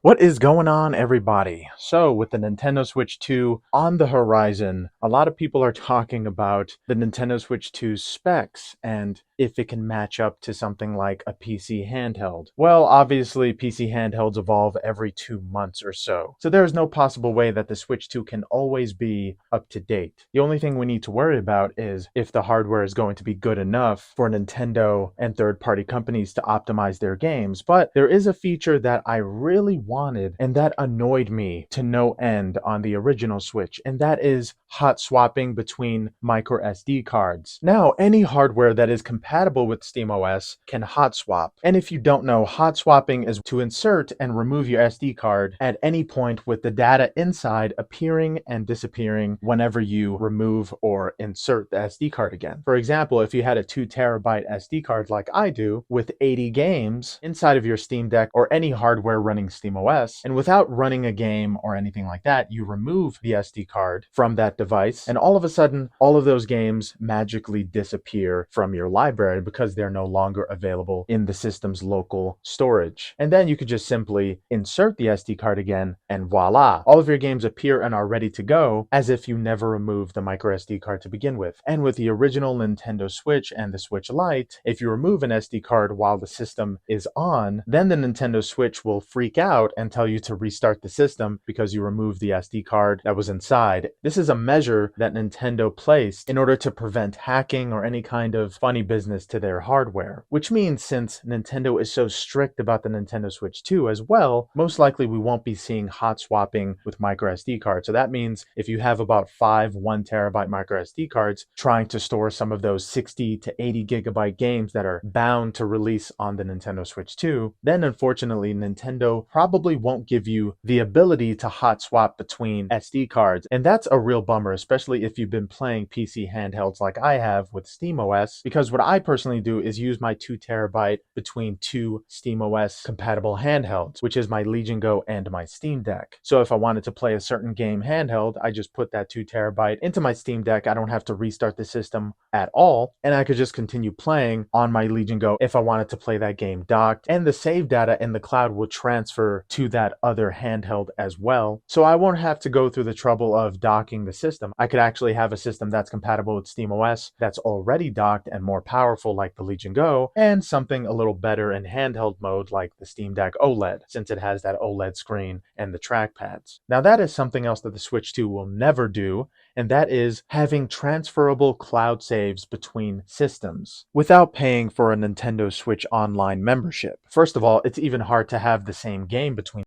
What is going on, everybody? So, with the Nintendo Switch 2 on the horizon, a lot of people are talking about the Nintendo Switch 2's specs and if it can match up to something like a PC handheld. Well, obviously, PC handhelds evolve every 2 months or so, so there is no possible way that the Switch 2 can always be up to date. The only thing we need to worry about is if the hardware is going to be good enough for Nintendo and third-party companies to optimize their games, but there is a feature that I really wanted and that annoyed me to no end on the original Switch, and that is hot swapping between micro SD cards. Now, any hardware that is compatible with SteamOS can hot swap. And if you don't know, hot swapping is to insert and remove your SD card at any point with the data inside appearing and disappearing whenever you remove or insert the SD card again. For example, if you had a 2 TB SD card like I do with 80 games inside of your Steam Deck or any hardware running SteamOS, and without running a game or anything like that, you remove the SD card from that device, and all of a sudden, all of those games magically disappear from your library because they're no longer available in the system's local storage. And then you could just simply insert the SD card again, and voila, all of your games appear and are ready to go as if you never removed the micro SD card to begin with. And with the original Nintendo Switch and the Switch Lite, if you remove an SD card while the system is on, then the Nintendo Switch will freak out and tell you to restart the system because you removed the SD card that was inside. This is a measure that Nintendo placed in order to prevent hacking or any kind of funny business to their hardware. Which means since Nintendo is so strict about the Nintendo Switch 2 as well, most likely we won't be seeing hot swapping with micro SD cards. So that means if you have about 5 1 TB micro SD cards trying to store some of those 60 to 80 gigabyte games that are bound to release on the Nintendo Switch 2, then unfortunately Nintendo probably won't give you the ability to hot swap between SD cards. And that's a real bummer, especially if you've been playing PC handhelds like I have with SteamOS, because what I personally do is use my 2 TB between two SteamOS compatible handhelds, which is my Legion Go and my Steam Deck. So if I wanted to play a certain game handheld, I just put that 2 TB into my Steam Deck. I don't have to restart the system at all, and I could just continue playing on my Legion Go if I wanted to play that game docked, and the save data in the cloud will transfer to that other handheld as well. So I won't have to go through the trouble of docking the system. I could actually have a system that's compatible with SteamOS that's already docked and more powerful like the Legion Go, and something a little better in handheld mode like the Steam Deck OLED, since it has that OLED screen and the trackpads. Now that is something else that the Switch 2 will never do, and that is having transferable cloud saves between systems without paying for a Nintendo Switch Online membership. First of all, it's even hard to have the same game between